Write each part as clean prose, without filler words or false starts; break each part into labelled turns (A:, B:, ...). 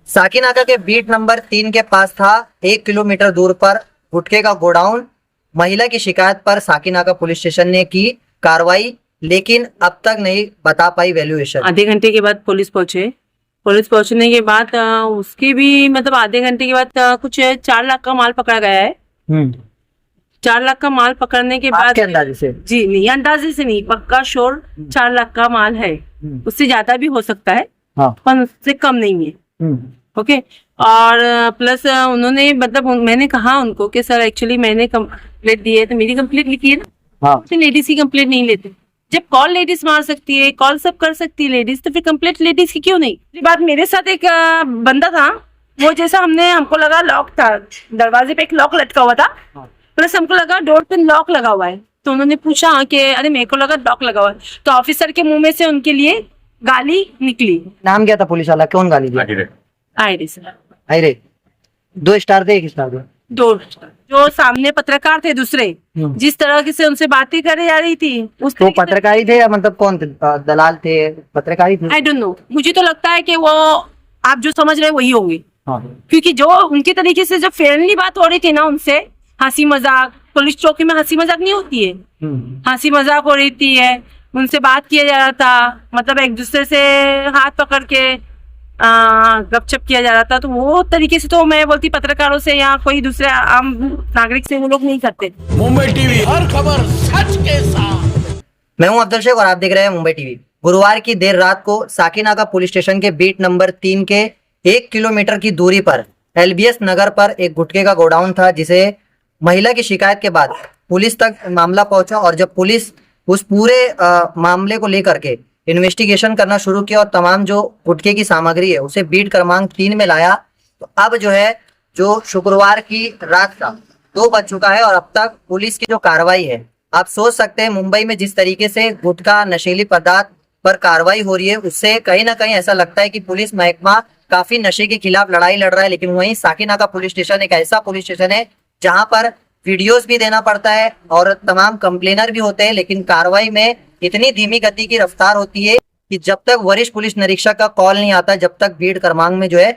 A: साकीनाका के beat number 3 के पास था 1 किलोमीटर दूर पर गुटखे का गोडाउन। महिला की शिकायत पर साकीनाका पुलिस स्टेशन ने की कार्रवाई, लेकिन अब तक नहीं बता पाई वैल्यूएशन।
B: आधे घंटे के बाद पुलिस पहुंचे। पुलिस पहुंचने के बाद उसके भी मतलब आधे घंटे के बाद कुछ 4 लाख का माल पकड़ा गया है। 4 लाख का माल पकड़ने के बाद
A: आपके अंदाजे से?
B: जी नहीं, अंदाजे से नहीं, पक्का श्योर 4 लाख का माल है। उससे ज्यादा भी हो सकता है,
A: हाँ।
B: पर उससे कम नहीं है। ओके। और प्लस उन्होंने मतलब मैंने कहा उनको कि सर एक्चुअली मैंने कंप्लेंट दी है तो मेरी कंप्लेंट लिखी है ना।
A: हाँ।
B: लेडीज की कंप्लेंट नहीं लेते। जब कॉल लेडीज मार सकती है, कॉल सब कर सकती है लेडीज, तो फिर कंप्लेंट लेडीज की क्यों नहीं? दूसरी बात, मेरे साथ एक बंदा था, वो जैसा हमको लगा लॉक था, दरवाजे पे एक लॉक लटका हुआ था, प्लस हमको लगा डोर पे लॉक लगा हुआ है। तो उन्होंने पूछा कि अरे मेरे को लगा लॉक लगा हुआ है, तो ऑफिसर के मुंह में से उनके लिए गाली निकली।
A: नाम क्या था पुलिस वाला? कौन गाली दिया?
B: आयरे सर।
A: अरे 2 स्टार दे, 1 स्टार दे?
B: 2। जो सामने पत्रकार थे दूसरे, जिस तरह से उनसे बातें करे जा रही थी उस
A: तो पत्रकारी थे या मतलब कौन थे? दलाल थे, पत्रकारी थे?
B: I don't know. मुझे तो लगता है कि वो आप जो समझ रहे हैं वही होंगे।
A: हाँ।
B: क्योंकि जो उनके तरीके से जो फ्रेंडली बात हो रही थी ना उनसे, हंसी मजाक, पुलिस चौकी में हंसी मजाक नहीं होती है, हंसी मजाक हो रही थी है, उनसे बात किया जा रहा था, मतलब एक दूसरे से हाथ पकड़ के गपशप किया जा रहा था। तो वो तरीके से तो मैं बोलती पत्रकारों से या कोई दूसरे आम नागरिक से वो लोग नहीं करते।
C: मुंबई टीवी, हर खबर सच के साथ।
A: मैं हूं अब्दुल शेख और आप देख रहे हैं मुंबई टीवी। गुरुवार की देर रात को साकीनाका पुलिस स्टेशन के बीट नंबर 3 के 1 किलोमीटर की दूरी पर एलबीएस नगर पर एक गुटखे का गोडाउन था, जिसे महिला की शिकायत के बाद पुलिस तक मामला पहुंचा। और जब पुलिस उस पूरे मामले को लेकर के इन्वेस्टिगेशन करना शुरू किया और तमाम जो गुटखे की सामग्री है उसे बीट क्रमांक 3 में लाया, तो अब जो है जो शुक्रवार की रात का 2 बज चुका है और अब तक पुलिस की जो कार्रवाई है, आप सोच सकते हैं मुंबई में जिस तरीके से गुटखा नशीली पदार्थ पर कार्रवाई हो रही है, उससे कहीं ना कहीं ऐसा लगता है कि पुलिस महकमा काफी नशे के खिलाफ लड़ाई लड़ रहा है। लेकिन वहीं साकीनाका पुलिस स्टेशन एक ऐसा पुलिस स्टेशन है जहां पर वीडियोस भी देना पड़ता है और तमाम कंप्लेनर भी होते हैं, लेकिन कार्रवाई में इतनी धीमी गति की रफ्तार होती है कि जब तक वरिष्ठ पुलिस निरीक्षक का कॉल नहीं आता, जब तक बीट क्रमांक में जो है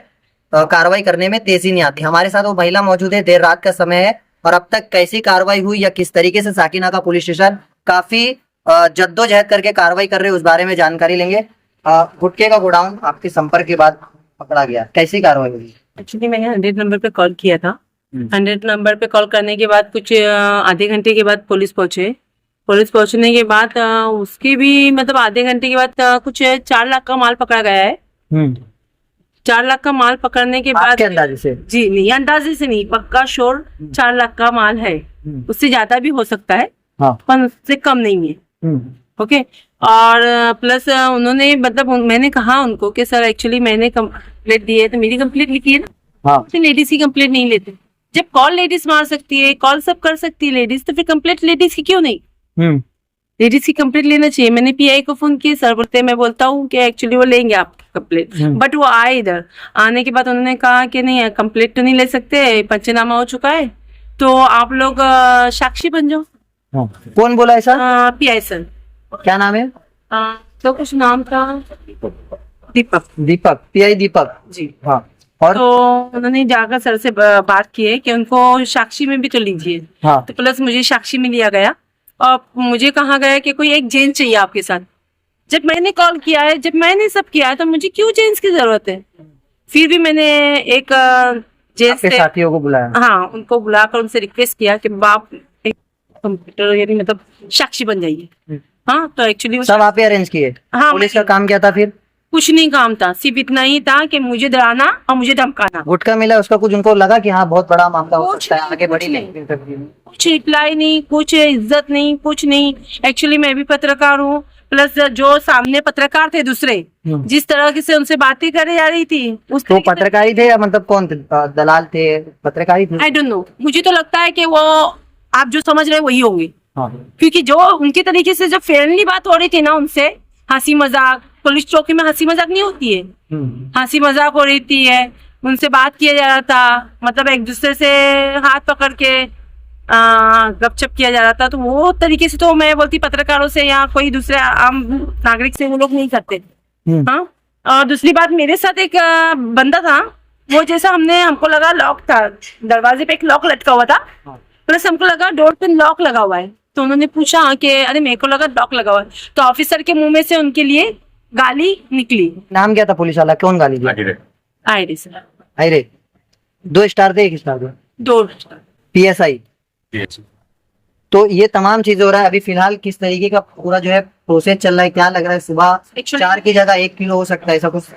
A: कार्रवाई करने में तेजी नहीं आती। हमारे साथ वो महिला मौजूद है, देर रात का समय है और अब तक कैसी कार्रवाई हुई या किस तरीके से साकीनाका पुलिस स्टेशन काफी जद्दोजहद करके कार्रवाई कर रहे हैं, उस बारे में जानकारी लेंगे। गुटखे का गोडाउन आपके संपर्क के बाद पकड़ा गया, कैसी कार्रवाई हुई?
B: एक्चुअली मैंने 100 नंबर पे कॉल किया था। 100 नंबर पे कॉल करने के बाद कुछ आधे घंटे के बाद पुलिस पहुंचे। पुलिस पहुंचने के बाद उसके भी मतलब आधे घंटे के बाद कुछ 4 लाख का माल पकड़ा गया है। 4 लाख का माल पकड़ने के बाद
A: आपके अंदाजे से? जी
B: नहीं, अंदाजे से नहीं, पक्का श्योर 4 लाख का माल है। उससे ज्यादा भी हो सकता है,
A: हाँ।
B: पर उससे कम नहीं है। ओके। और प्लस उन्होंने मतलब मैंने कहा उनको कि सर एक्चुअली मैंने कंप्लेंट दी है तो मेरी कंप्लेंट लिखी है ना।
A: हाँ।
B: लेडीज की कंप्लेंट नहीं लेते। जब कॉल लेडीज मार सकती है, कॉल सब कर सकती है लेडीज, तो फिर कंप्लेंट लेडीज की क्यों नहीं? लेडीज की कंप्लेंट लेना चाहिए। मैंने पीआई को फोन किया, सर बोलते मैं बोलता हूँ कि एक्चुअली वो लेंगे आपकी कंप्लेंट, बट वो आए इधर। आने के बाद उन्होंने कहा कि नहीं कंप्लेंट तो नहीं ले सकते, पंचनामा हो चुका है, तो आप लोग साक्षी बन जाओ।
A: कौन बोला ऐसा?
B: Pi sir.
A: क्या नाम है?
B: तो कुछ नाम था दीपक।
A: दीपक, पीआई दीपक
B: जी,
A: हाँ। और
B: तो उन्होंने जाकर सर से बात की है कि उनको साक्षी में भी तो लीजिए।
A: हाँ।
B: तो प्लस मुझे साक्षी में लिया गया और मुझे कहा गया कि कोई एक जेंट्स चाहिए आपके साथ। जब मैंने कॉल किया है, जब मैंने सब किया है, तो मुझे क्यों जेंट्स की जरूरत है? फिर भी मैंने एक जेंट्स
A: के साथियों को बुलाया,
B: हाँ, उनको बुलाकर उनसे रिक्वेस्ट किया कि बाप एक कंप्यूटर यानी मतलब साक्षी बन जाइए। हाँ, तो एक्चुअली
A: सब आप ही अरेंज किए?
B: हाँ।
A: पुलिस का काम क्या था फिर?
B: कुछ नहीं काम था, सिर्फ इतना ही था कि मुझे डराना और मुझे धमकाना।
A: गुटखा मिला, उसका कुछ उनको लगा कि हाँ बहुत बड़ा मामला हो सकता है, आगे बढ़ी नहीं?
B: कुछ रिप्लाई नहीं, कुछ इज्जत नहीं, कुछ नहीं। एक्चुअली मैं भी पत्रकार हूँ, प्लस जो सामने पत्रकार थे दूसरे, जिस तरह से उनसे बातें करे जा रही थी उस
A: तो पत्रकारी थे या मतलब कौन थे? दलाल थे, पत्रकारी थे?
B: I don't know. मुझे तो लगता है कि वो आप जो समझ रहे हैं वही होंगे।
A: हाँ।
B: क्योंकि जो उनके तरीके से जो फ्रेंडली बात हो रही थी ना उनसे, हंसी मजाक, पुलिस चौकी में हंसी मजाक नहीं होती है, हंसी मजाक हो रही थी है, उनसे बात किया जा रहा था, मतलब एक दूसरे से हाथ पकड़ के गपशप किया जा रहा था। तो वो तरीके से तो मैं बोलती पत्रकारों से या कोई दूसरे आम नागरिक से वो लोग नहीं करते। हाँ। और दूसरी बात, मेरे साथ एक बंदा था, वो जैसा हमको लगा लॉक था, दरवाजे पे एक लॉक लटका हुआ था, प्लस हमको लगा डोर पे लॉक लगा हुआ है। तो उन्होंने पूछा कि अरे मेरे को लगा लॉक लगा हुआ है, तो ऑफिसर के मुंह में से उनके लिए गाली निकली।
A: नाम क्या था पुलिस वाला, कौन गाली दिया?
B: आईडी सर,
A: अरे 2 स्टार थे, 1 स्टार थे?
B: 2।
A: PSI। तो ये तमाम चीजें हो रहा है अभी फिलहाल। किस तरीके का पूरा जो है प्रोसेस चल रहा है, क्या लग रहा है? सुबह
B: Actually-
A: 4 की जगह 1 किलो हो सकता है, ऐसा कुछ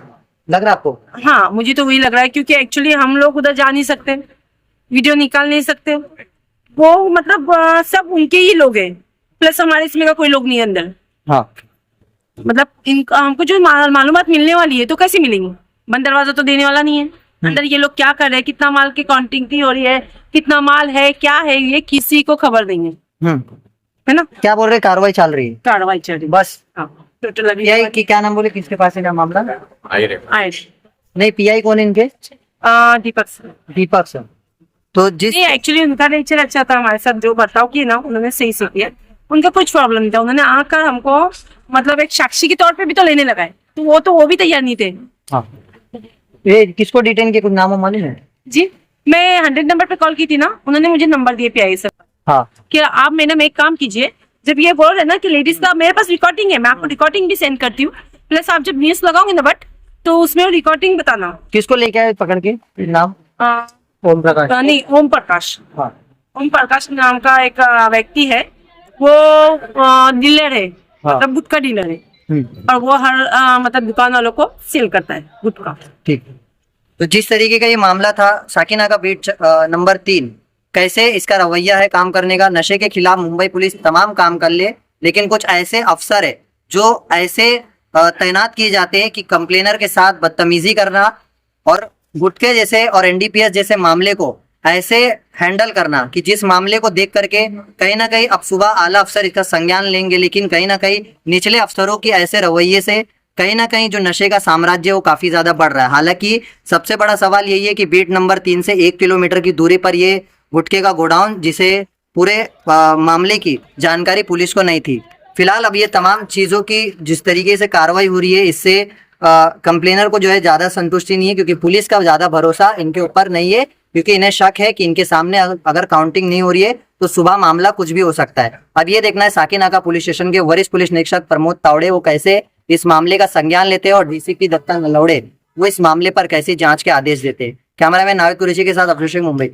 A: लग रहा है आपको?
B: हाँ, मुझे तो वही लग रहा है, क्योंकि एक्चुअली हम लोग उधर जा नहीं सकते, वीडियो निकाल नहीं सकते, वो मतलब सब उनके ही लोग हैं, प्लस हमारे इसमें का कोई लोग नहीं है अंदर।
A: हाँ,
B: मतलब हमको जो मालूमात मिलने वाली है तो कैसे मिलेंगी? बंद दरवाजा तो देने वाला नहीं है। अंदर ये लोग क्या कर रहे हैं, कितना माल की काउंटिंग हो रही है, कितना माल है, क्या है, ये किसी को खबर नहीं है, है ना?
A: क्या बोल रहे, कार्रवाई चल रही है
B: कार्रवाई चल रही
A: बस?
B: है। टोटल अभी
A: PI की क्या नाम बोले, किसके पास है क्या मामला?
B: आए
A: नहीं, PI कौन है इनके?
B: दीपक सर।
A: दीपक सर। तो जिस
B: नहीं, एक्चुअली उनका नेचर अच्छा था, हमारे साथ जो बर्ताव किया ना उन्होंने सही से किया, उनका कुछ प्रॉब्लम नहीं था। उन्होंने आकर हमको मतलब एक साक्षी के तौर पे भी तो लेने लगा है, तो वो भी तैयार नहीं थे।
A: हाँ, ये किसको डिटेन किया, कुछ नाम मालूम है?
B: जी, मैं 100 नंबर पे कॉल की थी ना, उन्होंने मुझे नंबर दिए PI सर
A: हाँ,
B: कि आप मेरे में एक काम कीजिए, जब ये बोल रहे ना कि लेडीज का, मेरे पास रिकॉर्डिंग है, मैं आपको रिकॉर्डिंग भी सेंड करती हूँ, प्लस आप जब न्यूज लगाओगे ना बट तो उसमें रिकॉर्डिंग बताना।
A: किसको लेके आए पकड़ के? नाम
B: आ,
A: ओम प्रकाश।
B: नहीं, ओम प्रकाश।
A: हाँ,
B: ओम प्रकाश नाम का एक व्यक्ति है, वो डीलर है, मतलब गुटखा डीलर है, और वो हर मतलब दुकान वालों को सेल करता है गुटखा।
A: ठीक। तो जिस तरीके का ये मामला था, साकिना का बीट नंबर 3, कैसे इसका रवैया है काम करने का। नशे के खिलाफ मुंबई पुलिस तमाम काम कर ले, लेकिन कुछ ऐसे अफसर है जो ऐसे तैनात किए जाते हैं कि कंप्लेनर के साथ बदतमीजी करना और गुटखे जैसे और NDPS जैसे मामले को ऐसे हैंडल करना कि जिस मामले को देख करके कहीं ना कहीं अब सुबह आला अफसर इसका संज्ञान लेंगे, लेकिन कहीं ना कहीं निचले अफसरों की ऐसे रवैये से कहीं ना कहीं जो नशे का साम्राज्य वो काफी ज्यादा बढ़ रहा है। हालांकि सबसे बड़ा सवाल यही है कि बीट नंबर 3 से 1 किलोमीटर की दूरी पर ये गुटखे का गोडाउन, जिसे पूरे मामले की जानकारी पुलिस को नहीं थी। फिलहाल अब ये तमाम चीजों की जिस तरीके से कार्रवाई हो रही है, इससे कंप्लेनर को जो है ज्यादा संतुष्टि नहीं है, क्योंकि पुलिस का ज्यादा भरोसा इनके ऊपर नहीं है, क्योंकि इन्हें शक है कि इनके सामने अगर काउंटिंग नहीं हो रही है तो सुबह मामला कुछ भी हो सकता है। अब ये देखना है साकिनाका पुलिस स्टेशन के वरिष्ठ पुलिस निरीक्षक प्रमोद तावड़े वो कैसे इस मामले का संज्ञान लेते हैं और DCP दत्ता नलवड़े वो इस मामले पर कैसे जांच के आदेश देते हैं। कैमरामैन नाविक कुरैशी के साथ अभिषेक, मुंबई।